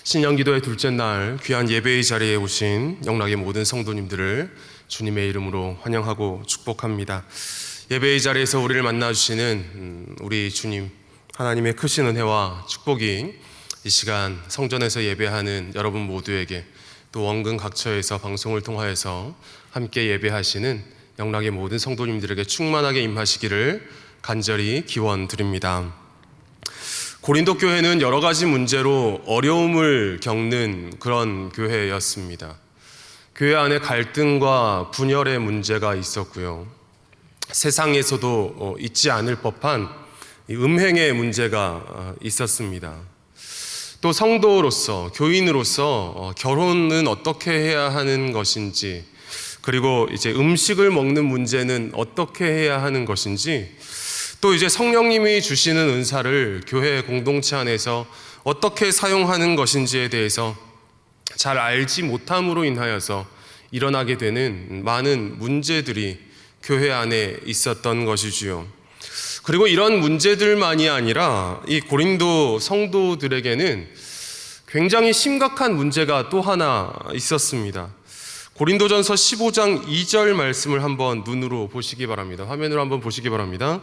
신년기도의 둘째 날 귀한 예배의 자리에 오신 영락의 모든 성도님들을 주님의 이름으로 환영하고 축복합니다. 예배의 자리에서 우리를 만나주시는 우리 주님 하나님의 크신 은혜와 축복이 이 시간 성전에서 예배하는 여러분 모두에게, 또 원근 각처에서 방송을 통하여서 함께 예배하시는 영락의 모든 성도님들에게 충만하게 임하시기를 간절히 기원드립니다. 고린도 교회는 여러 가지 문제로 어려움을 겪는 그런 교회였습니다. 교회 안에 갈등과 분열의 문제가 있었고요. 세상에서도 잊지 않을 법한 음행의 문제가 있었습니다. 또 성도로서, 교인으로서 결혼은 어떻게 해야 하는 것인지, 그리고 이제 음식을 먹는 문제는 어떻게 해야 하는 것인지, 또 이제 성령님이 주시는 은사를 교회 공동체 안에서 어떻게 사용하는 것인지에 대해서 잘 알지 못함으로 인하여서 일어나게 되는 많은 문제들이 교회 안에 있었던 것이지요. 그리고 이런 문제들만이 아니라 이 고린도 성도들에게는 굉장히 심각한 문제가 또 하나 있었습니다. 고린도전서 15장 2절 말씀을 한번 눈으로 보시기 바랍니다. 화면으로 한번 보시기 바랍니다.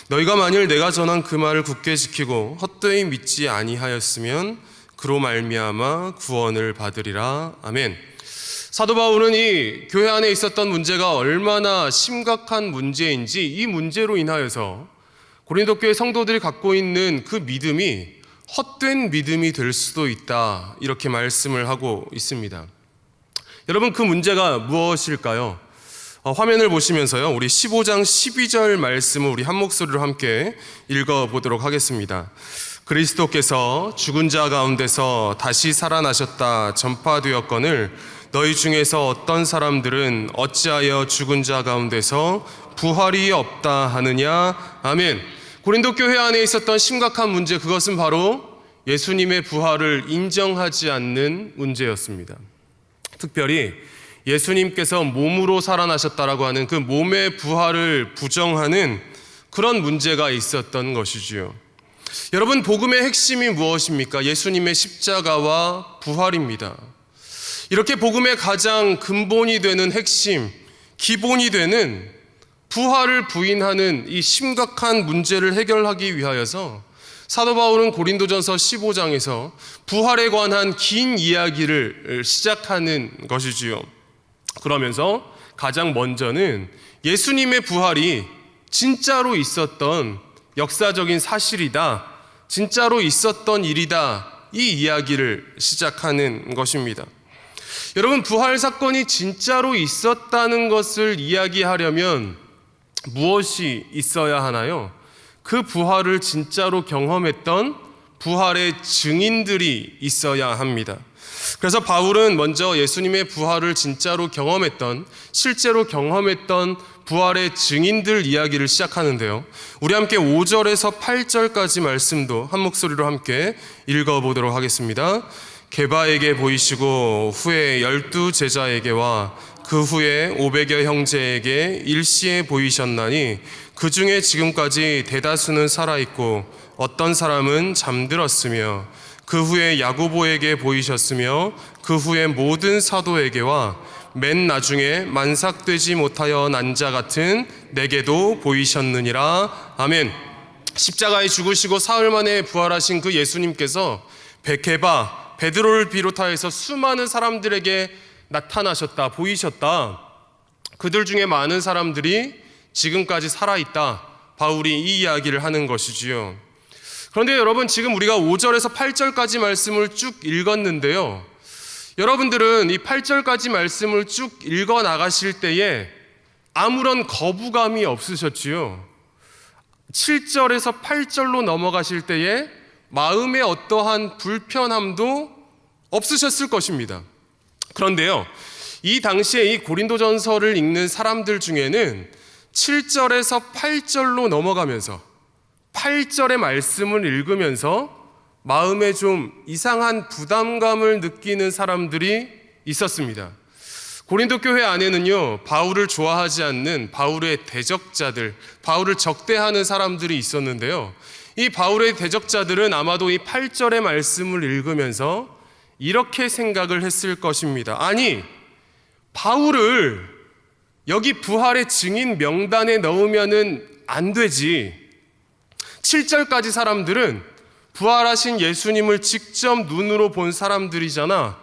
너희가 만일 내가 전한 그 말을 굳게 지키고 헛되이 믿지 아니하였으면 그로 말미암아 구원을 받으리라. 아멘. 사도 바울은 이 교회 안에 있었던 문제가 얼마나 심각한 문제인지, 이 문제로 인하여서 고린도 교회 성도들이 갖고 있는 그 믿음이 헛된 믿음이 될 수도 있다, 이렇게 말씀을 하고 있습니다. 여러분, 그 문제가 무엇일까요? 화면을 보시면서요, 우리 15장 12절 말씀을 우리 한 목소리로 함께 읽어보도록 하겠습니다. 그리스도께서 죽은 자 가운데서 다시 살아나셨다 전파되었거늘 너희 중에서 어떤 사람들은 어찌하여 죽은 자 가운데서 부활이 없다 하느냐. 아멘. 고린도 교회 안에 있었던 심각한 문제, 그것은 바로 예수님의 부활을 인정하지 않는 문제였습니다. 특별히 예수님께서 몸으로 살아나셨다라고 하는 그 몸의 부활을 부정하는 그런 문제가 있었던 것이지요. 여러분, 복음의 핵심이 무엇입니까? 예수님의 십자가와 부활입니다. 이렇게 복음의 가장 근본이 되는 핵심, 기본이 되는 부활을 부인하는 이 심각한 문제를 해결하기 위하여서 사도 바울은 고린도전서 15장에서 부활에 관한 긴 이야기를 시작하는 것이지요. 그러면서 가장 먼저는 예수님의 부활이 진짜로 있었던 역사적인 사실이다, 진짜로 있었던 일이다, 이 이야기를 시작하는 것입니다. 여러분, 부활 사건이 진짜로 있었다는 것을 이야기하려면 무엇이 있어야 하나요? 그 부활을 진짜로 경험했던 부활의 증인들이 있어야 합니다. 그래서 바울은 먼저 예수님의 부활을 진짜로 경험했던, 실제로 경험했던 부활의 증인들 이야기를 시작하는데요. 우리 함께 5절에서 8절까지 말씀도 한 목소리로 함께 읽어보도록 하겠습니다. 게바에게 보이시고 후에 12 제자에게와 그 후에 500여 형제에게 일시에 보이셨나니 그 중에 지금까지 대다수는 살아있고 어떤 사람은 잠들었으며 그 후에 야고보에게 보이셨으며 그 후에 모든 사도에게와 맨 나중에 만삭되지 못하여 난 자 같은 내게도 보이셨느니라. 아멘. 십자가에 죽으시고 사흘 만에 부활하신 그 예수님께서 게바, 베드로를 비롯하여서 수많은 사람들에게 나타나셨다, 보이셨다. 그들 중에 많은 사람들이 지금까지 살아있다, 바울이 이 이야기를 하는 것이지요. 그런데 여러분, 지금 우리가 5절에서 8절까지 말씀을 쭉 읽었는데요, 여러분들은 이 8절까지 말씀을 쭉 읽어 나가실 때에 아무런 거부감이 없으셨지요. 7절에서 8절로 넘어가실 때에 마음의 어떠한 불편함도 없으셨을 것입니다. 그런데요, 이 당시에 이 고린도전서를 읽는 사람들 중에는 7절에서 8절로 넘어가면서 8절의 말씀을 읽으면서 마음에 좀 이상한 부담감을 느끼는 사람들이 있었습니다. 고린도 교회 안에는요, 바울을 좋아하지 않는 바울의 대적자들, 바울을 적대하는 사람들이 있었는데요, 이 바울의 대적자들은 아마도 이 8절의 말씀을 읽으면서 이렇게 생각을 했을 것입니다. 아니, 바울을 여기 부활의 증인 명단에 넣으면은 안 되지. 7절까지 사람들은 부활하신 예수님을 직접 눈으로 본 사람들이잖아.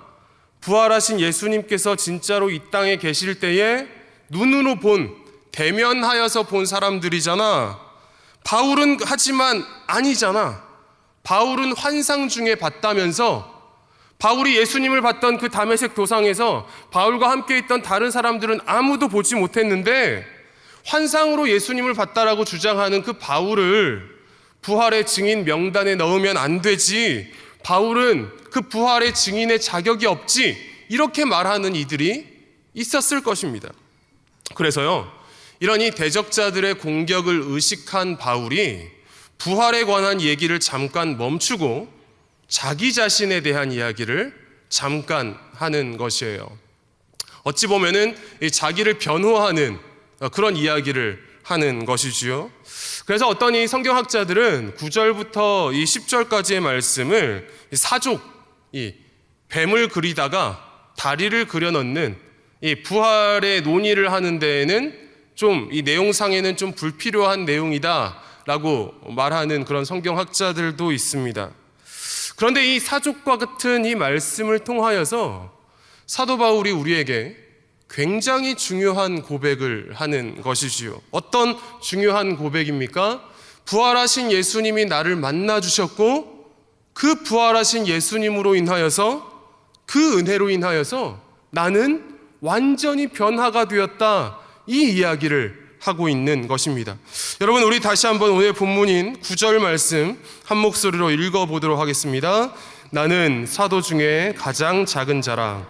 부활하신 예수님께서 진짜로 이 땅에 계실 때에 눈으로 본, 대면하여서 본 사람들이잖아. 바울은 하지만 아니잖아. 바울은 환상 중에 봤다면서, 바울이 예수님을 봤던 그 다메섹 도상에서 바울과 함께 있던 다른 사람들은 아무도 보지 못했는데 환상으로 예수님을 봤다라고 주장하는 그 바울을 부활의 증인 명단에 넣으면 안 되지. 바울은 그 부활의 증인의 자격이 없지. 이렇게 말하는 이들이 있었을 것입니다. 그래서요, 이런 이 대적자들의 공격을 의식한 바울이 부활에 관한 얘기를 잠깐 멈추고 자기 자신에 대한 이야기를 잠깐 하는 것이에요. 어찌 보면은 자기를 변호하는 그런 이야기를 하는 것이지요. 그래서 어떤 이 성경학자들은 9절부터 이 10절까지의 말씀을 사족, 이 뱀을 그리다가 다리를 그려 넣는 이 부활의 논의를 하는 데에는 좀 이 내용상에는 좀 불필요한 내용이다라고 말하는 그런 성경학자들도 있습니다. 그런데 이 사족과 같은 이 말씀을 통하여서 사도 바울이 우리에게 굉장히 중요한 고백을 하는 것이지요. 어떤 중요한 고백입니까? 부활하신 예수님이 나를 만나주셨고 그 부활하신 예수님으로 인하여서, 그 은혜로 인하여서 나는 완전히 변화가 되었다. 이 이야기를 하고 있는 것입니다. 여러분, 우리 다시 한번 오늘 본문인 9절 말씀 한 목소리로 읽어보도록 하겠습니다. 나는 사도 중에 가장 작은 자라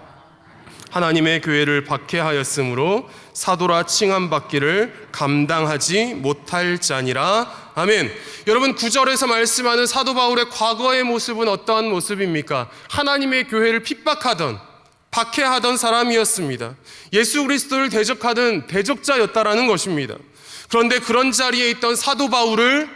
하나님의 교회를 박해하였으므로 사도라 칭함받기를 감당하지 못할 자니라. 아멘. 여러분, 9절에서 말씀하는 사도 바울의 과거의 모습은 어떠한 모습입니까? 하나님의 교회를 핍박하던, 박해하던 사람이었습니다. 예수 그리스도를 대적하던 대적자였다라는 것입니다. 그런데 그런 자리에 있던 사도 바울을,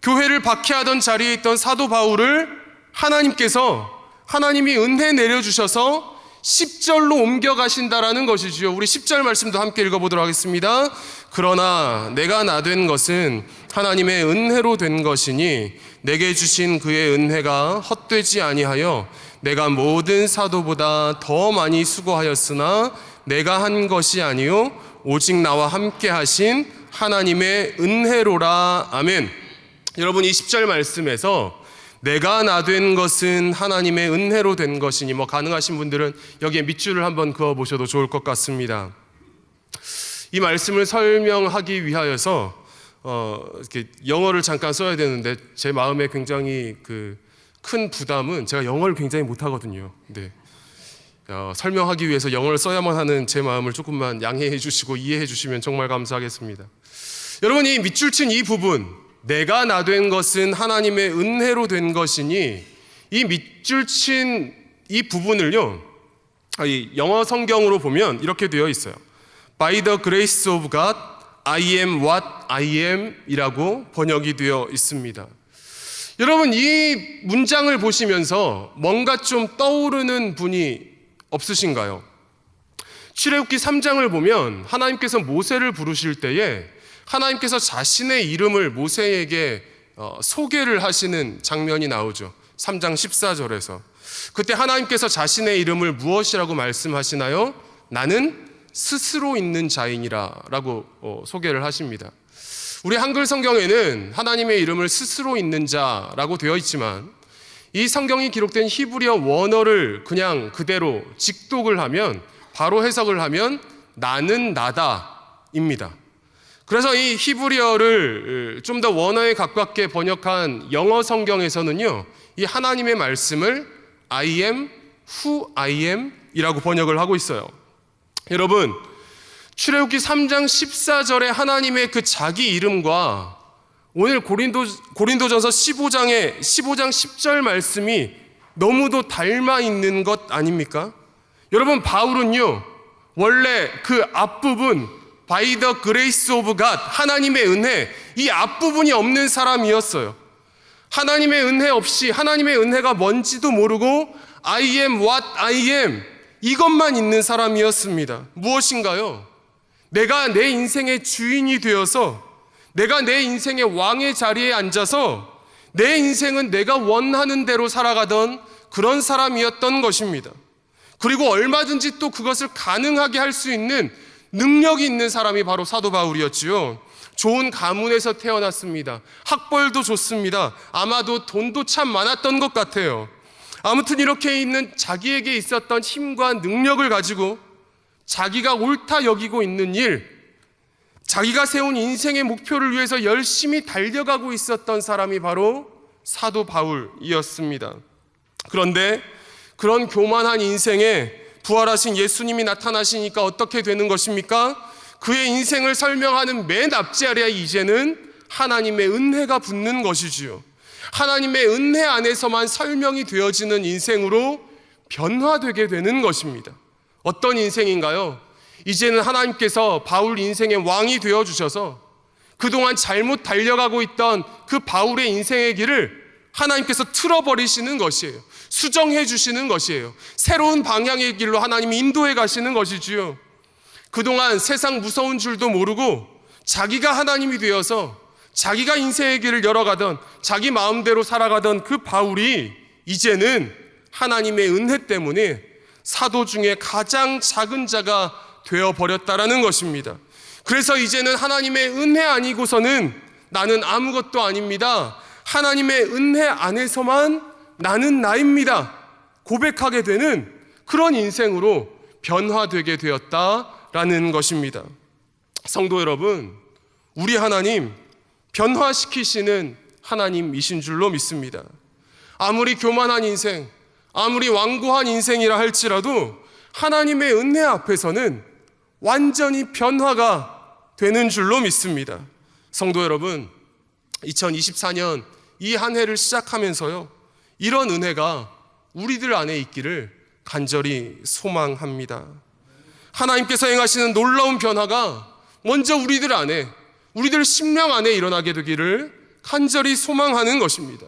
교회를 박해하던 자리에 있던 사도 바울을 하나님이 은혜 내려주셔서 10절로 옮겨가신다라는 것이지요. 우리 10절 말씀도 함께 읽어보도록 하겠습니다. 그러나 내가 나 된 것은 하나님의 은혜로 된 것이니 내게 주신 그의 은혜가 헛되지 아니하여 내가 모든 사도보다 더 많이 수고하였으나 내가 한 것이 아니요 오직 나와 함께 하신 하나님의 은혜로라. 아멘. 여러분, 이 10절 말씀에서 내가 나 된 것은 하나님의 은혜로 된 것이니, 가능하신 분들은 여기에 밑줄을 한번 그어 보셔도 좋을 것 같습니다. 이 말씀을 설명하기 위하여서 이렇게 영어를 잠깐 써야 되는데 제 마음에 굉장히 큰 부담은 제가 영어를 굉장히 못하거든요. 네. 설명하기 위해서 영어를 써야만 하는 제 마음을 조금만 양해해 주시고 이해해 주시면 정말 감사하겠습니다. 여러분, 이 밑줄 친 이 부분, 내가 나 된 것은 하나님의 은혜로 된 것이니, 이 밑줄 친 이 부분을요, 이 영어 성경으로 보면 이렇게 되어 있어요. By the grace of God, I am what I am 이라고 번역이 되어 있습니다. 여러분, 이 문장을 보시면서 뭔가 좀 떠오르는 분이 없으신가요? 출애굽기 3장을 보면 하나님께서 모세를 부르실 때에 하나님께서 자신의 이름을 모세에게 소개를 하시는 장면이 나오죠. 3장 14절에서. 그때 하나님께서 자신의 이름을 무엇이라고 말씀하시나요? 나는 스스로 있는 자이니라 라고 소개를 하십니다. 우리 한글 성경에는 하나님의 이름을 스스로 있는 자라고 되어 있지만 이 성경이 기록된 히브리어 원어를 그냥 그대로 직독을 하면, 바로 해석을 하면 나는 나다입니다. 그래서 이 히브리어를 좀 더 원어에 가깝게 번역한 영어 성경에서는요, 이 하나님의 말씀을 I am who I am 이라고 번역을 하고 있어요. 여러분, 출애굽기 3장 14절에 하나님의 그 자기 이름과 오늘 고린도전서 15장 10절 말씀이 너무도 닮아 있는 것 아닙니까? 여러분, 바울은요, 원래 그 앞부분 By the grace of God, 하나님의 은혜, 이 앞부분이 없는 사람이었어요. 하나님의 은혜 없이, 하나님의 은혜가 뭔지도 모르고 I am what I am, 이것만 있는 사람이었습니다. 무엇인가요? 내가 내 인생의 주인이 되어서, 내가 내 인생의 왕의 자리에 앉아서 내 인생은 내가 원하는 대로 살아가던 그런 사람이었던 것입니다. 그리고 얼마든지 또 그것을 가능하게 할 수 있는 능력이 있는 사람이 바로 사도 바울이었지요. 좋은 가문에서 태어났습니다. 학벌도 좋습니다. 아마도 돈도 참 많았던 것 같아요. 아무튼 이렇게 있는 자기에게 있었던 힘과 능력을 가지고 자기가 옳다 여기고 있는 일, 자기가 세운 인생의 목표를 위해서 열심히 달려가고 있었던 사람이 바로 사도 바울이었습니다. 그런데 그런 교만한 인생에 부활하신 예수님이 나타나시니까 어떻게 되는 것입니까? 그의 인생을 설명하는 맨 앞자리에 이제는 하나님의 은혜가 붙는 것이지요. 하나님의 은혜 안에서만 설명이 되어지는 인생으로 변화되게 되는 것입니다. 어떤 인생인가요? 이제는 하나님께서 바울 인생의 왕이 되어주셔서 그동안 잘못 달려가고 있던 그 바울의 인생의 길을 하나님께서 틀어버리시는 것이에요. 수정해 주시는 것이에요. 새로운 방향의 길로 하나님이 인도해 가시는 것이지요. 그동안 세상 무서운 줄도 모르고 자기가 하나님이 되어서 자기가 인생의 길을 열어가던, 자기 마음대로 살아가던 그 바울이 이제는 하나님의 은혜 때문에 사도 중에 가장 작은 자가 되어버렸다라는 것입니다. 그래서 이제는 하나님의 은혜 아니고서는 나는 아무것도 아닙니다, 하나님의 은혜 안에서만 나는 나입니다 고백하게 되는 그런 인생으로 변화되게 되었다라는 것입니다. 성도 여러분, 우리 하나님 변화시키시는 하나님이신 줄로 믿습니다. 아무리 교만한 인생, 아무리 완고한 인생이라 할지라도 하나님의 은혜 앞에서는 완전히 변화가 되는 줄로 믿습니다. 성도 여러분, 2024년 이 한 해를 시작하면서요, 이런 은혜가 우리들 안에 있기를 간절히 소망합니다. 하나님께서 행하시는 놀라운 변화가 먼저 우리들 안에, 우리들 심령 안에 일어나게 되기를 간절히 소망하는 것입니다.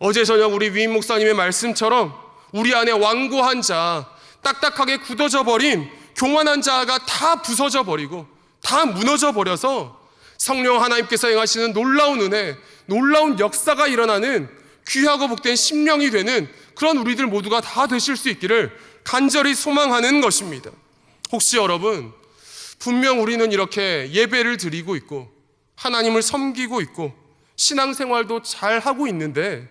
어제 저녁 우리 위임 목사님의 말씀처럼 우리 안에 완고한 자, 딱딱하게 굳어져 버린 교만한 자가 다 부서져 버리고 다 무너져 버려서 성령 하나님께서 행하시는 놀라운 은혜, 놀라운 역사가 일어나는 귀하고 복된 심령이 되는 그런 우리들 모두가 다 되실 수 있기를 간절히 소망하는 것입니다. 혹시 여러분, 분명 우리는 이렇게 예배를 드리고 있고 하나님을 섬기고 있고 신앙생활도 잘 하고 있는데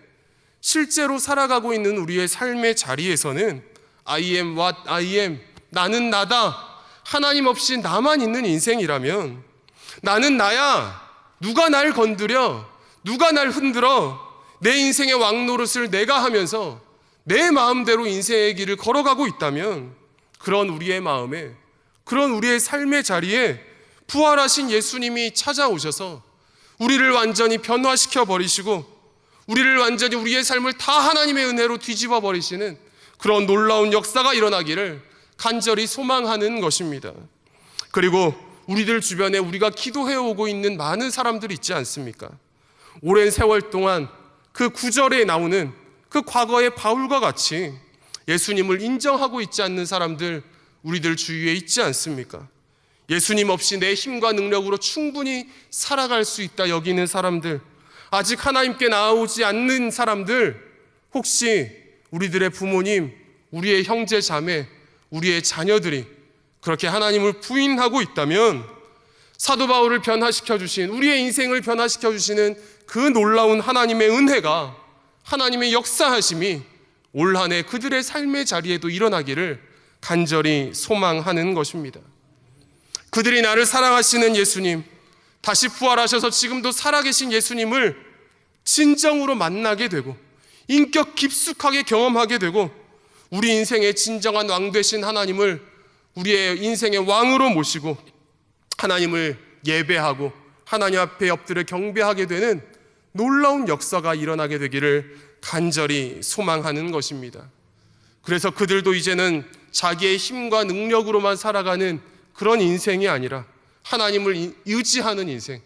실제로 살아가고 있는 우리의 삶의 자리에서는 I am what I am, 나는 나다, 하나님 없이 나만 있는 인생이라면, 나는 나야, 누가 날 건드려, 누가 날 흔들어, 내 인생의 왕노릇을 내가 하면서 내 마음대로 인생의 길을 걸어가고 있다면, 그런 우리의 마음에, 그런 우리의 삶의 자리에 부활하신 예수님이 찾아오셔서 우리를 완전히 변화시켜 버리시고 우리를 완전히 우리의 삶을 다 하나님의 은혜로 뒤집어 버리시는 그런 놀라운 역사가 일어나기를 간절히 소망하는 것입니다. 그리고 우리들 주변에 우리가 기도해 오고 있는 많은 사람들이 있지 않습니까? 오랜 세월 동안 그 구절에 나오는 그 과거의 바울과 같이 예수님을 인정하고 있지 않는 사람들 우리들 주위에 있지 않습니까? 예수님 없이 내 힘과 능력으로 충분히 살아갈 수 있다 여기는 사람들, 아직 하나님께 나아오지 않는 사람들, 혹시 우리들의 부모님, 우리의 형제 자매, 우리의 자녀들이 그렇게 하나님을 부인하고 있다면 사도 바울을 변화시켜 주신, 우리의 인생을 변화시켜 주시는 그 놀라운 하나님의 은혜가, 하나님의 역사하심이 올 한 해 그들의 삶의 자리에도 일어나기를 간절히 소망하는 것입니다. 그들이 나를 사랑하시는 예수님, 다시 부활하셔서 지금도 살아계신 예수님을 진정으로 만나게 되고 인격 깊숙하게 경험하게 되고 우리 인생의 진정한 왕 되신 하나님을 우리의 인생의 왕으로 모시고 하나님을 예배하고 하나님 앞에 엎드려 경배하게 되는 놀라운 역사가 일어나게 되기를 간절히 소망하는 것입니다. 그래서 그들도 이제는 자기의 힘과 능력으로만 살아가는 그런 인생이 아니라 하나님을 의지하는 인생,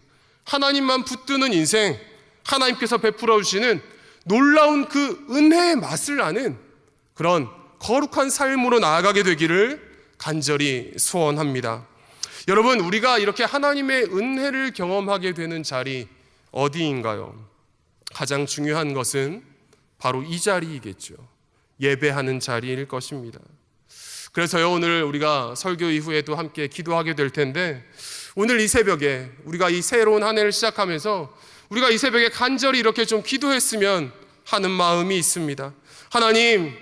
하나님만 붙드는 인생, 하나님께서 베풀어 주시는 놀라운 그 은혜의 맛을 아는 그런 거룩한 삶으로 나아가게 되기를 간절히 소원합니다. 여러분, 우리가 이렇게 하나님의 은혜를 경험하게 되는 자리 어디인가요? 가장 중요한 것은 바로 이 자리이겠죠. 예배하는 자리일 것입니다. 그래서요, 오늘 우리가 설교 이후에도 함께 기도하게 될 텐데, 오늘 이 새벽에 우리가 이 새로운 한 해를 시작하면서 우리가 이 새벽에 간절히 이렇게 좀 기도했으면 하는 마음이 있습니다. 하나님,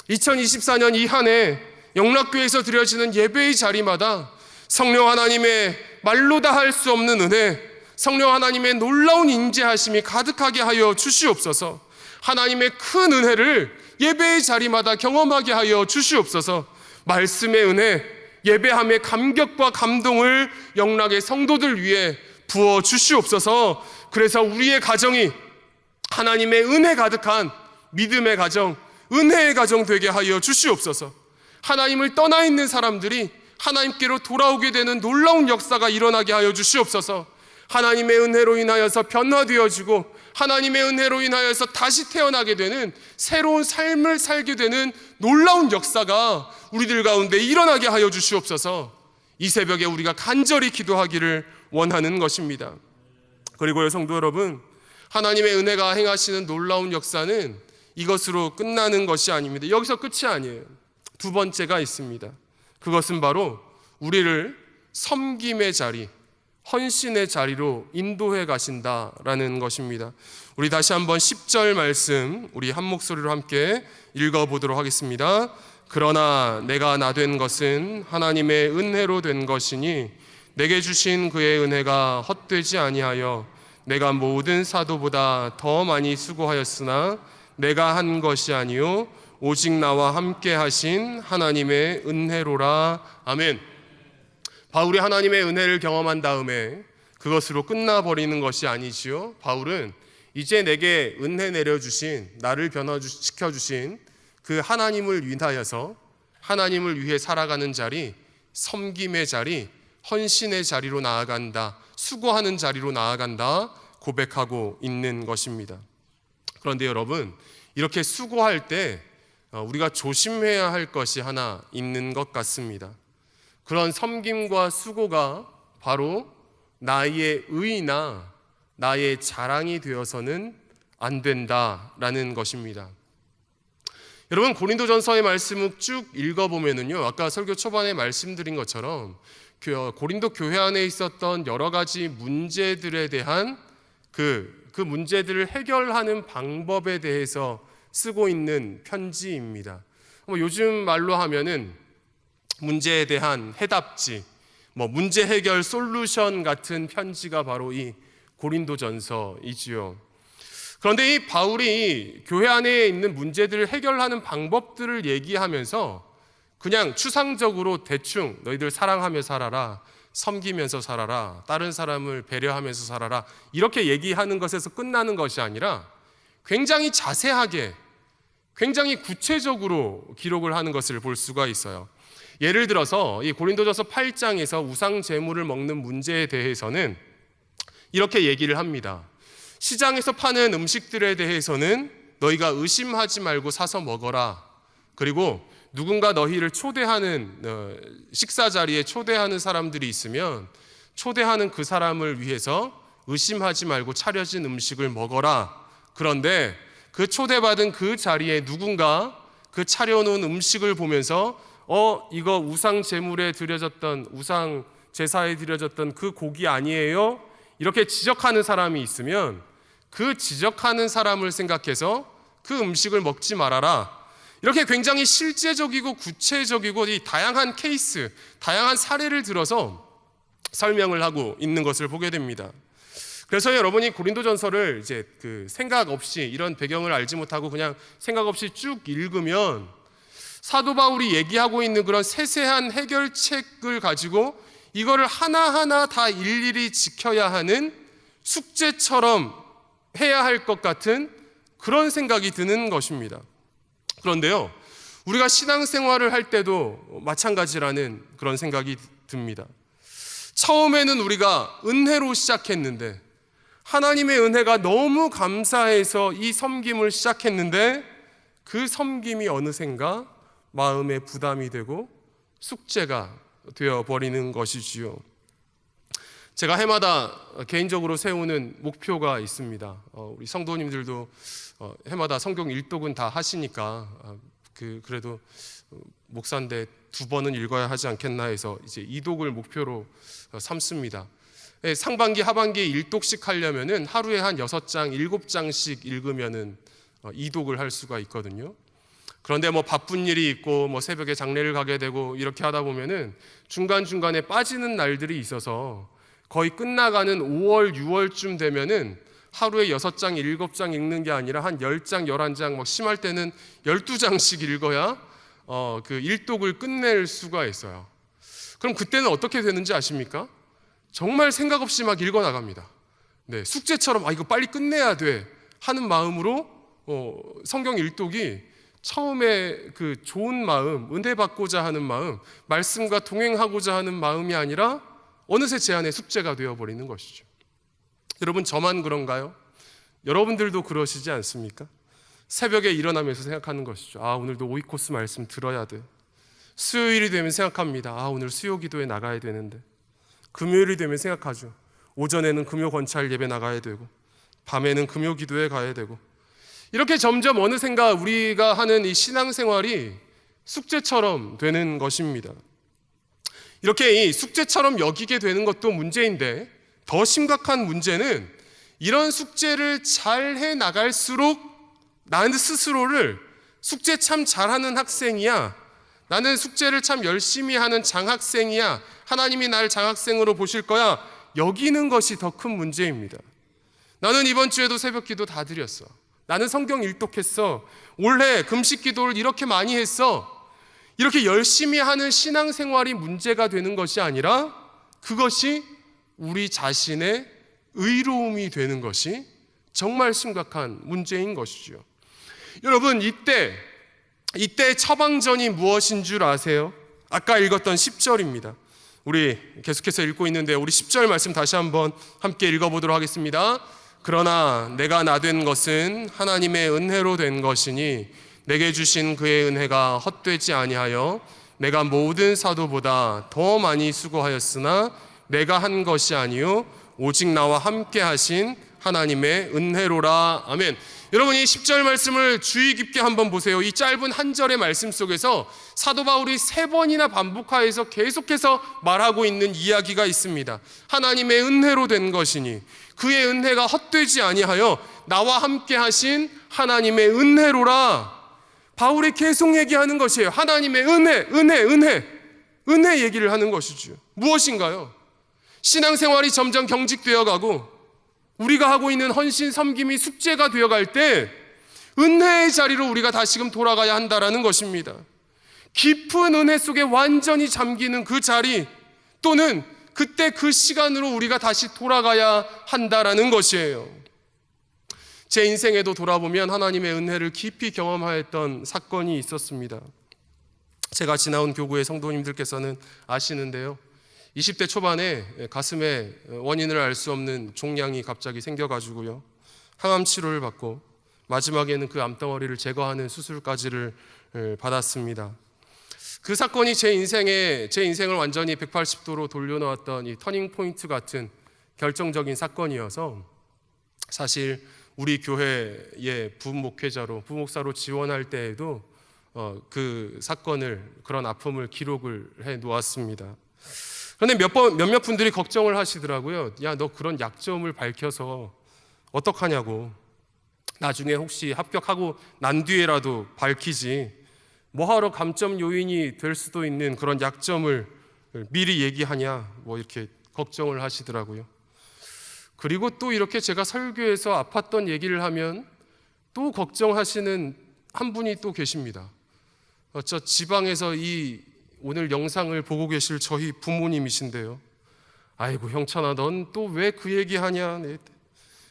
2024년 이 한 해 영락교회에서 드려지는 예배의 자리마다 성령 하나님의 말로 다 할 수 없는 은혜, 성령 하나님의 놀라운 인재하심이 가득하게 하여 주시옵소서. 하나님의 큰 은혜를 예배의 자리마다 경험하게 하여 주시옵소서. 말씀의 은혜, 예배함의 감격과 감동을 영락의 성도들 위해 부어 주시옵소서. 그래서 우리의 가정이 하나님의 은혜 가득한 믿음의 가정, 은혜의 가정 되게 하여 주시옵소서. 하나님을 떠나 있는 사람들이 하나님께로 돌아오게 되는 놀라운 역사가 일어나게 하여 주시옵소서. 하나님의 은혜로 인하여서 변화되어지고 하나님의 은혜로 인하여서 다시 태어나게 되는 새로운 삶을 살게 되는 놀라운 역사가 우리들 가운데 일어나게 하여 주시옵소서. 이 새벽에 우리가 간절히 기도하기를 원하는 것입니다. 그리고요, 성도 여러분, 하나님의 은혜가 행하시는 놀라운 역사는 이것으로 끝나는 것이 아닙니다. 여기서 끝이 아니에요. 두 번째가 있습니다. 그것은 바로 우리를 섬김의 자리, 헌신의 자리로 인도해 가신다라는 것입니다. 우리 다시 한번 10절 말씀 우리 한 목소리로 함께 읽어보도록 하겠습니다. 그러나 내가 나 된 것은 하나님의 은혜로 된 것이니 내게 주신 그의 은혜가 헛되지 아니하여 내가 모든 사도보다 더 많이 수고하였으나 내가 한 것이 아니요 오직 나와 함께 하신 하나님의 은혜로라. 아멘. 바울이 하나님의 은혜를 경험한 다음에 그것으로 끝나버리는 것이 아니지요. 바울은 이제 내게 은혜 내려주신, 나를 변화시켜주신 그 하나님을 위하여서 하나님을 위해 살아가는 자리, 섬김의 자리, 헌신의 자리로 나아간다, 수고하는 자리로 나아간다 고백하고 있는 것입니다. 그런데 여러분, 이렇게 수고할 때 우리가 조심해야 할 것이 하나 있는 것 같습니다. 그런 섬김과 수고가 바로 나의 의나 나의 자랑이 되어서는 안 된다라는 것입니다. 여러분, 고린도전서의 말씀을 쭉 읽어보면은요, 아까 설교 초반에 말씀드린 것처럼 고린도 교회 안에 있었던 여러 가지 문제들에 대한 그 문제들을 해결하는 방법에 대해서 쓰고 있는 편지입니다. 요즘 말로 하면은 문제에 대한 해답지, 문제 해결 솔루션 같은 편지가 바로 이 고린도전서이지요. 그런데 이 바울이 교회 안에 있는 문제들을 해결하는 방법들을 얘기하면서 그냥 추상적으로 대충 너희들 사랑하며 살아라, 섬기면서 살아라, 다른 사람을 배려하면서 살아라, 이렇게 얘기하는 것에서 끝나는 것이 아니라 굉장히 자세하게, 굉장히 구체적으로 기록을 하는 것을 볼 수가 있어요. 예를 들어서 이 고린도전서 8장에서 우상 제물을 먹는 문제에 대해서는 이렇게 얘기를 합니다. 시장에서 파는 음식들에 대해서는 너희가 의심하지 말고 사서 먹어라. 그리고 누군가 너희를 초대하는 식사 자리에 초대하는 사람들이 있으면 초대하는 그 사람을 위해서 의심하지 말고 차려진 음식을 먹어라. 그런데 그 초대받은 그 자리에 누군가 그 차려놓은 음식을 보면서 이거 우상 제물에 드려졌던, 우상 제사에 드려졌던 그 고기 아니에요? 이렇게 지적하는 사람이 있으면 그 지적하는 사람을 생각해서 그 음식을 먹지 말아라. 이렇게 굉장히 실제적이고 구체적이고 이 다양한 케이스, 다양한 사례를 들어서 설명을 하고 있는 것을 보게 됩니다. 그래서 여러분이 고린도전서를 이제 생각 없이, 이런 배경을 알지 못하고 그냥 생각 없이 쭉 읽으면 사도 바울이 얘기하고 있는 그런 세세한 해결책을 가지고 이거를 하나하나 다 일일이 지켜야 하는 숙제처럼 해야 할 것 같은 그런 생각이 드는 것입니다. 그런데요, 우리가 신앙생활을 할 때도 마찬가지라는 그런 생각이 듭니다. 처음에는 우리가 은혜로 시작했는데, 하나님의 은혜가 너무 감사해서 이 섬김을 시작했는데, 그 섬김이 어느샌가 마음의 부담이 되고 숙제가 되어버리는 것이지요. 제가 해마다 개인적으로 세우는 목표가 있습니다. 우리 성도님들도 해마다 성경 일독은 다 하시니까 그래도 목사인데 2번은 읽어야 하지 않겠나 해서 이제 이독을 목표로 삼습니다. 상반기 하반기 1독씩 하려면은 하루에 한 6장 7장씩 읽으면은 이독을 할 수가 있거든요. 그런데 뭐 바쁜 일이 있고 뭐 새벽에 장례를 가게 되고 이렇게 하다 보면은 중간중간에 빠지는 날들이 있어서 거의 끝나가는 5월 6월쯤 되면은 하루에 6장 7장 읽는 게 아니라 한 10장 11장 막 심할 때는 12장씩 읽어야 그 일독을 끝낼 수가 있어요. 그럼 그때는 어떻게 되는지 아십니까? 정말 생각 없이 막 읽어 나갑니다. 네, 숙제처럼 이거 빨리 끝내야 돼 하는 마음으로 성경 일독이 처음에 그 좋은 마음, 은혜 받고자 하는 마음, 말씀과 동행하고자 하는 마음이 아니라 어느새 제 안에 숙제가 되어버리는 것이죠. 여러분, 저만 그런가요? 여러분들도 그러시지 않습니까? 새벽에 일어나면서 생각하는 것이죠. 오늘도 오이코스 말씀 들어야 돼. 수요일이 되면 생각합니다. 오늘 수요 기도에 나가야 되는데. 금요일이 되면 생각하죠. 오전에는 금요 권찰 예배 나가야 되고 밤에는 금요 기도에 가야 되고, 이렇게 점점 어느샌가 우리가 하는 이 신앙생활이 숙제처럼 되는 것입니다. 이렇게 이 숙제처럼 여기게 되는 것도 문제인데, 더 심각한 문제는 이런 숙제를 잘 해나갈수록 나는 스스로를 숙제 참 잘하는 학생이야, 나는 숙제를 참 열심히 하는 장학생이야, 하나님이 날 장학생으로 보실 거야, 여기는 것이 더 큰 문제입니다. 나는 이번 주에도 새벽 기도 다 드렸어, 나는 성경 일독했어, 올해 금식 기도를 이렇게 많이 했어, 이렇게 열심히 하는 신앙생활이 문제가 되는 것이 아니라 그것이 우리 자신의 의로움이 되는 것이 정말 심각한 문제인 것이죠. 여러분, 이때 처방전이 무엇인 줄 아세요? 아까 읽었던 10절입니다. 우리 계속해서 읽고 있는데 우리 10절 말씀 다시 한번 함께 읽어보도록 하겠습니다. 그러나 내가 나된 것은 하나님의 은혜로 된 것이니 내게 주신 그의 은혜가 헛되지 아니하여 내가 모든 사도보다 더 많이 수고하였으나 내가 한 것이 아니요 오직 나와 함께 하신 하나님의 은혜로라. 아멘. 여러분, 이 10절 말씀을 주의 깊게 한번 보세요. 이 짧은 한 절의 말씀 속에서 사도 바울이 3번이나 반복하여서 계속해서 말하고 있는 이야기가 있습니다. 하나님의 은혜로 된 것이니 그의 은혜가 헛되지 아니하여 나와 함께 하신 하나님의 은혜로라. 바울이 계속 얘기하는 것이에요. 하나님의 은혜 얘기를 하는 것이죠. 무엇인가요? 신앙생활이 점점 경직되어 가고 우리가 하고 있는 헌신 섬김이 숙제가 되어갈 때 은혜의 자리로 우리가 다시금 돌아가야 한다라는 것입니다. 깊은 은혜 속에 완전히 잠기는 그 자리, 또는 그때 그 시간으로 우리가 다시 돌아가야 한다라는 것이에요. 제 인생에도 돌아보면 하나님의 은혜를 깊이 경험하였던 사건이 있었습니다. 제가 지나온 교구의 성도님들께서는 아시는데요, 20대 초반에 가슴에 원인을 알 수 없는 종양이 갑자기 생겨가지고요, 항암 치료를 받고 마지막에는 그 암덩어리를 제거하는 수술까지를 받았습니다. 그 사건이 제 인생을 완전히 180도로 돌려놓았던 이 터닝 포인트 같은 결정적인 사건이어서, 사실 우리 교회의 부목사로 지원할 때에도 그 사건을, 그런 아픔을 기록을 해 놓았습니다. 그런데 몇몇 분들이 걱정을 하시더라고요. 야, 너 그런 약점을 밝혀서 어떡하냐고. 나중에 혹시 합격하고 난 뒤에라도 밝히지, 뭐하러 감점 요인이 될 수도 있는 그런 약점을 미리 얘기하냐, 뭐 이렇게 걱정을 하시더라고요. 그리고 또 이렇게 제가 설교에서 아팠던 얘기를 하면 또 걱정하시는 한 분이 또 계십니다. 저 지방에서 이 오늘 영상을 보고 계실 저희 부모님이신데요. 아이고 형찬아, 넌 또 왜 그 얘기하냐,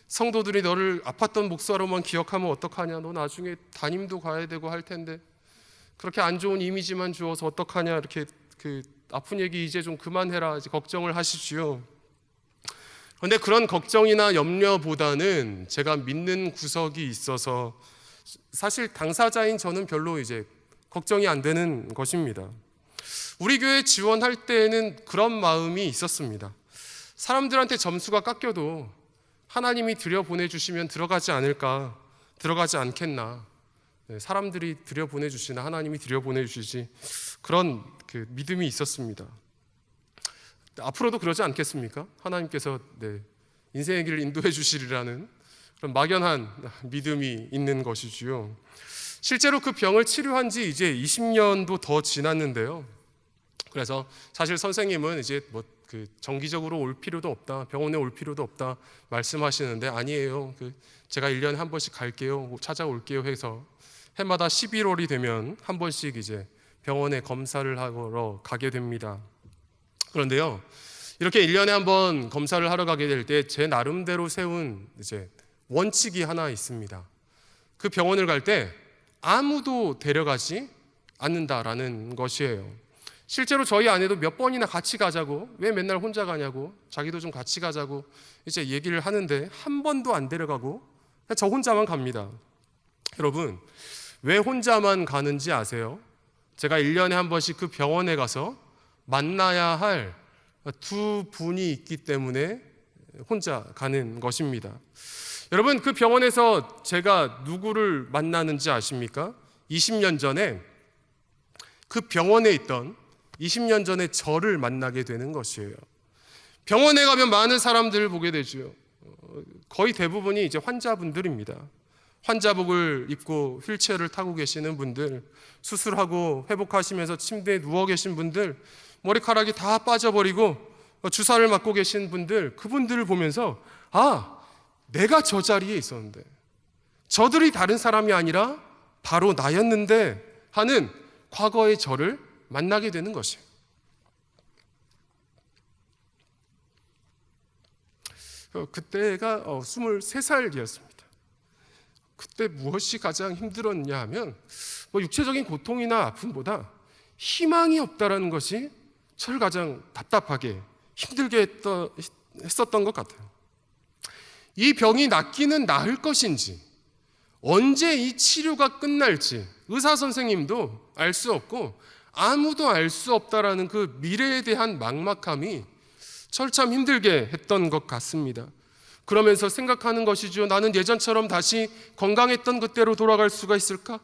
성도들이 너를 아팠던 목사로만 기억하면 어떡하냐, 너 나중에 담임도 가야 되고 할 텐데 그렇게 안 좋은 이미지만 주어서 어떡하냐, 이렇게 그 아픈 얘기 이제 좀 그만해라, 이제 걱정을 하시지요. 그런데 그런 걱정이나 염려보다는 제가 믿는 구석이 있어서 사실 당사자인 저는 별로 이제 걱정이 안 되는 것입니다. 우리 교회 지원할 때에는 그런 마음이 있었습니다. 사람들한테 점수가 깎여도 하나님이 들여보내주시면 들어가지 않을까, 들어가지 않겠나. 사람들이 들여보내주시나 하나님이 들여보내주시지, 그런 그 믿음이 있었습니다. 앞으로도 그러지 않겠습니까? 하나님께서 인생의 길을 인도해 주시리라는 그런 막연한 믿음이 있는 것이지요. 실제로 그 병을 치료한 지 이제 20년도 더 지났는데요. 그래서 사실 선생님은 이제 정기적으로 올 필요도 없다, 병원에 올 필요도 없다 말씀하시는데, 아니에요. 제가 1년에 한 번씩 갈게요, 찾아올게요 해서 해마다 11월이 되면 한 번씩 이제 병원에 검사를 하러 가게 됩니다. 그런데요, 이렇게 1년에 한 번 검사를 하러 가게 될 때 제 나름대로 세운 이제 원칙이 하나 있습니다. 그 병원을 갈 때 아무도 데려가지 않는다라는 것이에요. 실제로 저희 아내도 몇 번이나 같이 가자고, 왜 맨날 혼자 가냐고, 자기도 좀 같이 가자고 이제 얘기를 하는데 한 번도 안 데려가고 그냥 저 혼자만 갑니다. 여러분, 왜 혼자만 가는지 아세요? 제가 1년에 한 번씩 그 병원에 가서 만나야 할 두 분이 있기 때문에 혼자 가는 것입니다. 여러분, 그 병원에서 제가 누구를 만나는지 아십니까? 20년 전에 그 병원에 있던 20년 전에 저를 만나게 되는 것이에요. 병원에 가면 많은 사람들을 보게 되죠. 거의 대부분이 이제 환자분들입니다. 환자복을 입고 휠체어를 타고 계시는 분들, 수술하고 회복하시면서 침대에 누워 계신 분들, 머리카락이 다 빠져버리고 주사를 맞고 계신 분들, 그분들을 보면서 내가 저 자리에 있었는데, 저들이 다른 사람이 아니라 바로 나였는데 하는 과거의 저를 만나게 되는 것이에요. 그때가 23살이었습니다. 그때 무엇이 가장 힘들었냐 하면 육체적인 고통이나 아픔보다 희망이 없다라는 것이 저를 가장 답답하게 힘들게 했었던 것 같아요. 이 병이 낫기는 나을 것인지, 언제 이 치료가 끝날지 의사 선생님도 알 수 없고 아무도 알 수 없다라는 그 미래에 대한 막막함이 저를 참 힘들게 했던 것 같습니다. 그러면서 생각하는 것이죠. 나는 예전처럼 다시 건강했던 그때로 돌아갈 수가 있을까?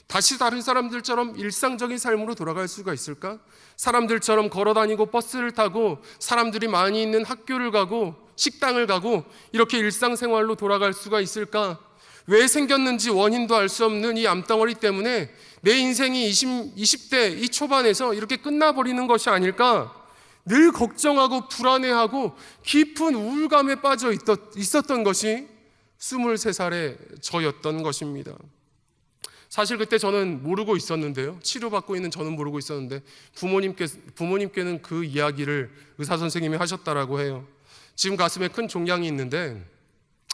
다시 다른 사람들처럼 일상적인 삶으로 돌아갈 수가 있을까? 사람들처럼 걸어다니고 버스를 타고 사람들이 많이 있는 학교를 가고 식당을 가고 이렇게 일상생활로 돌아갈 수가 있을까? 왜 생겼는지 원인도 알 수 없는 이 암덩어리 때문에 내 인생이 20대 이 초반에서 이렇게 끝나버리는 것이 아닐까? 늘 걱정하고 불안해하고 깊은 우울감에 빠져 있었던 것이 23살의 저였던 것입니다. 사실 그때 저는 모르고 있었는데요, 치료받고 있는 저는 모르고 있었는데 부모님께는 그 이야기를 의사 선생님이 하셨다라고 해요. 지금 가슴에 큰 종양이 있는데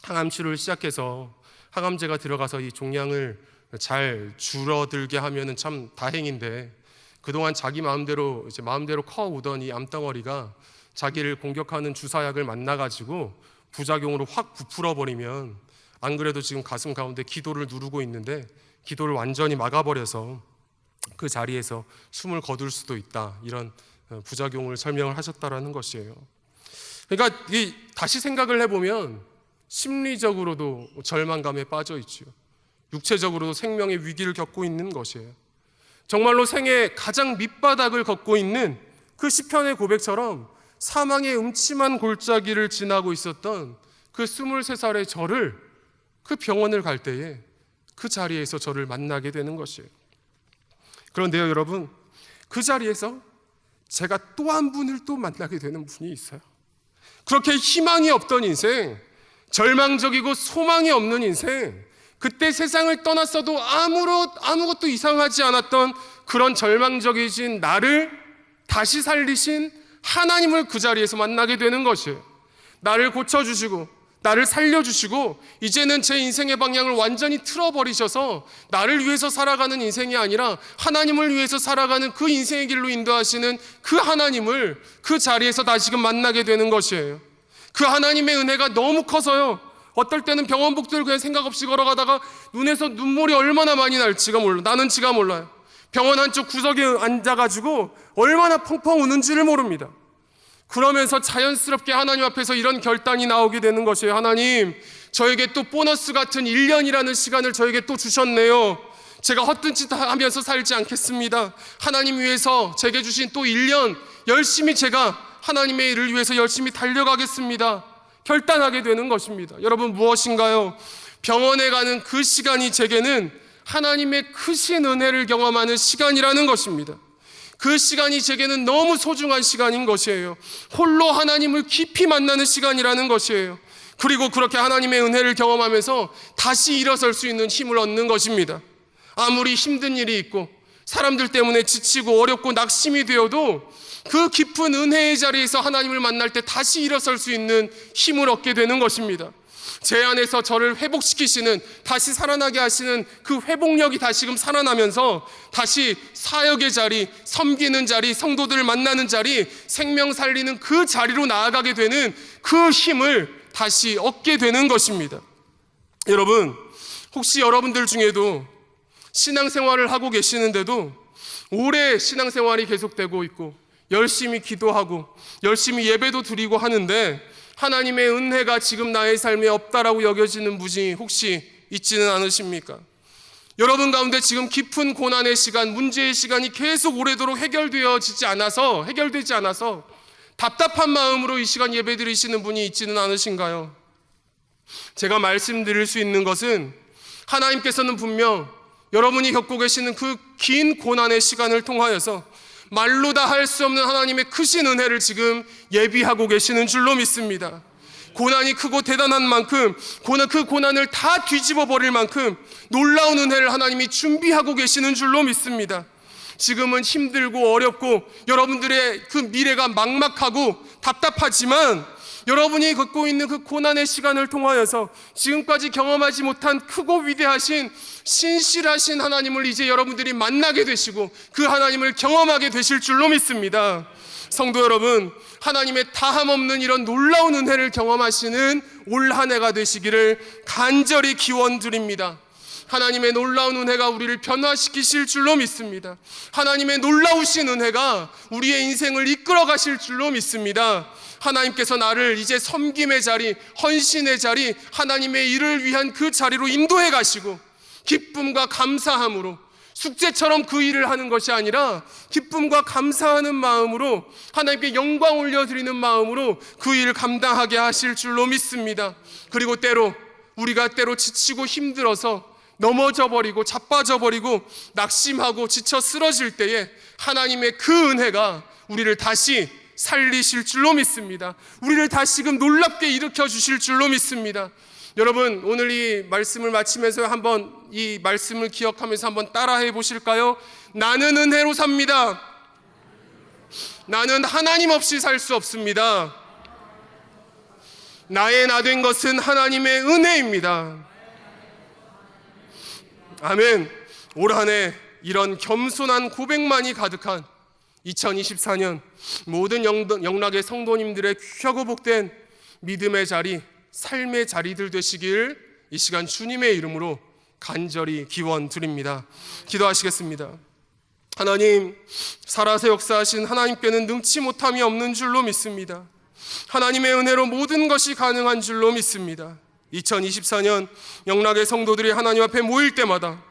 항암 치료를 시작해서 항암제가 들어가서 이 종양을 잘 줄어들게 하면은 참 다행인데, 그동안 자기 마음대로 커오던 이 암덩어리가 자기를 공격하는 주사약을 만나가지고 부작용으로 확 부풀어 버리면, 안 그래도 지금 가슴 가운데 기도를 누르고 있는데 기도를 완전히 막아버려서 그 자리에서 숨을 거둘 수도 있다, 이런 부작용을 설명을 하셨다라는 것이에요. 그러니까 다시 생각을 해보면 심리적으로도 절망감에 빠져 있죠. 육체적으로도 생명의 위기를 겪고 있는 것이에요. 정말로 생애 가장 밑바닥을 걷고 있는 그 시편의 고백처럼 사망의 음침한 골짜기를 지나고 있었던 그 23살의 저를 그 병원을 갈 때에 그 자리에서 저를 만나게 되는 것이에요. 그런데요, 여러분, 그 자리에서 제가 또 한 분을 또 만나게 되는 분이 있어요. 그렇게 희망이 없던 인생, 절망적이고 소망이 없는 인생, 그때 세상을 떠났어도 아무것도 이상하지 않았던 그런 절망적이신 나를 다시 살리신 하나님을 그 자리에서 만나게 되는 것이에요. 나를 고쳐주시고 나를 살려주시고 이제는 제 인생의 방향을 완전히 틀어버리셔서 나를 위해서 살아가는 인생이 아니라 하나님을 위해서 살아가는 그 인생의 길로 인도하시는 그 하나님을 그 자리에서 다시금 만나게 되는 것이에요. 그 하나님의 은혜가 너무 커서요, 어떨 때는 병원복도를 그냥 생각 없이 걸어가다가 눈에서 눈물이 얼마나 많이 날지가 몰라. 나는 지가 몰라요. 병원 한쪽 구석에 앉아가지고 얼마나 펑펑 우는지를 모릅니다. 그러면서 자연스럽게 하나님 앞에서 이런 결단이 나오게 되는 것이에요. 하나님, 저에게 또 보너스 같은 1년이라는 시간을 저에게 또 주셨네요. 제가 헛된 짓 하면서 살지 않겠습니다. 하나님 위해서 제게 주신 또 1년 열심히 제가 하나님의 일을 위해서 열심히 달려가겠습니다. 결단하게 되는 것입니다. 여러분, 무엇인가요? 병원에 가는 그 시간이 제게는 하나님의 크신 은혜를 경험하는 시간이라는 것입니다. 그 시간이 제게는 너무 소중한 시간인 것이에요. 홀로 하나님을 깊이 만나는 시간이라는 것이에요. 그리고 그렇게 하나님의 은혜를 경험하면서 다시 일어설 수 있는 힘을 얻는 것입니다. 아무리 힘든 일이 있고 사람들 때문에 지치고 어렵고 낙심이 되어도 그 깊은 은혜의 자리에서 하나님을 만날 때 다시 일어설 수 있는 힘을 얻게 되는 것입니다. 제 안에서 저를 회복시키시는, 다시 살아나게 하시는 그 회복력이 다시금 살아나면서 다시 사역의 자리, 섬기는 자리, 성도들을 만나는 자리, 생명 살리는 그 자리로 나아가게 되는 그 힘을 다시 얻게 되는 것입니다. 여러분, 혹시 여러분들 중에도 신앙생활을 하고 계시는데도 오래 신앙생활이 계속되고 있고 열심히 기도하고 열심히 예배도 드리고 하는데 하나님의 은혜가 지금 나의 삶에 없다라고 여겨지는 분이 혹시 있지는 않으십니까? 여러분 가운데 지금 깊은 고난의 시간, 문제의 시간이 계속 오래도록 해결되지 않아서 답답한 마음으로 이 시간 예배 드리시는 분이 있지는 않으신가요? 제가 말씀드릴 수 있는 것은 하나님께서는 분명 여러분이 겪고 계시는 그 긴 고난의 시간을 통하여서 말로 다 할 수 없는 하나님의 크신 은혜를 지금 예비하고 계시는 줄로 믿습니다. 고난이 크고 대단한 만큼 그 고난을 다 뒤집어 버릴 만큼 놀라운 은혜를 하나님이 준비하고 계시는 줄로 믿습니다. 지금은 힘들고 어렵고 여러분들의 그 미래가 막막하고 답답하지만 여러분이 겪고 있는 그 고난의 시간을 통하여서 지금까지 경험하지 못한 크고 위대하신 신실하신 하나님을 이제 여러분들이 만나게 되시고 그 하나님을 경험하게 되실 줄로 믿습니다. 성도 여러분, 하나님의 다함없는 이런 놀라운 은혜를 경험하시는 올 한 해가 되시기를 간절히 기원드립니다. 하나님의 놀라운 은혜가 우리를 변화시키실 줄로 믿습니다. 하나님의 놀라우신 은혜가 우리의 인생을 이끌어 가실 줄로 믿습니다. 하나님께서 나를 이제 섬김의 자리, 헌신의 자리, 하나님의 일을 위한 그 자리로 인도해 가시고 기쁨과 감사함으로, 숙제처럼 그 일을 하는 것이 아니라 기쁨과 감사하는 마음으로, 하나님께 영광 올려드리는 마음으로 그 일을 감당하게 하실 줄로 믿습니다. 그리고 우리가 때로 지치고 힘들어서 넘어져 버리고 자빠져 버리고 낙심하고 지쳐 쓰러질 때에 하나님의 그 은혜가 우리를 다시 살리실 줄로 믿습니다. 우리를 다시금 놀랍게 일으켜 주실 줄로 믿습니다. 여러분, 오늘 이 말씀을 마치면서 한번 이 말씀을 기억하면서 한번 따라해 보실까요? 나는 은혜로 삽니다. 나는 하나님 없이 살 수 없습니다. 나의 나 된 것은 하나님의 은혜입니다. 아멘. 올 한 해 이런 겸손한 고백만이 가득한 2024년 모든 영락의 성도님들의 귀하고 복된 믿음의 자리, 삶의 자리들 되시길 이 시간 주님의 이름으로 간절히 기원드립니다. 기도하시겠습니다. 하나님, 살아서 역사하신 하나님께는 능치 못함이 없는 줄로 믿습니다. 하나님의 은혜로 모든 것이 가능한 줄로 믿습니다. 2024년 영락의 성도들이 하나님 앞에 모일 때마다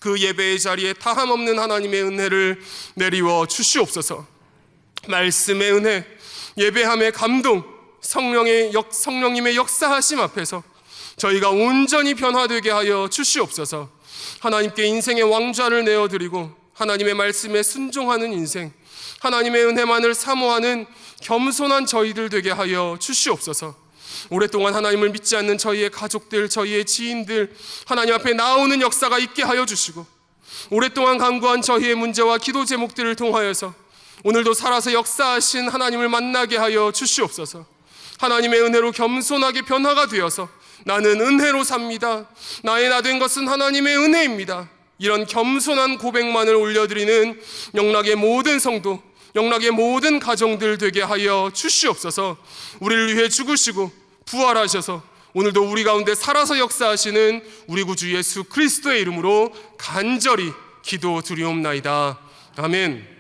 그 예배의 자리에 다함없는 하나님의 은혜를 내리워 주시옵소서. 말씀의 은혜, 예배함의 감동, 성령님의 역사하심 앞에서 저희가 온전히 변화되게 하여 주시옵소서. 하나님께 인생의 왕좌를 내어드리고 하나님의 말씀에 순종하는 인생, 하나님의 은혜만을 사모하는 겸손한 저희들 되게 하여 주시옵소서. 오랫동안 하나님을 믿지 않는 저희의 가족들, 저희의 지인들 하나님 앞에 나오는 역사가 있게 하여 주시고, 오랫동안 간구한 저희의 문제와 기도 제목들을 통하여서 오늘도 살아서 역사하신 하나님을 만나게 하여 주시옵소서. 하나님의 은혜로 겸손하게 변화가 되어서 나는 은혜로 삽니다. 나의 나 된 것은 하나님의 은혜입니다. 이런 겸손한 고백만을 올려드리는 영락의 모든 성도, 영락의 모든 가정들 되게 하여 주시옵소서. 우리를 위해 죽으시고 부활하셔서 오늘도 우리 가운데 살아서 역사하시는 우리 구주 예수 그리스도의 이름으로 간절히 기도드리옵나이다. 아멘.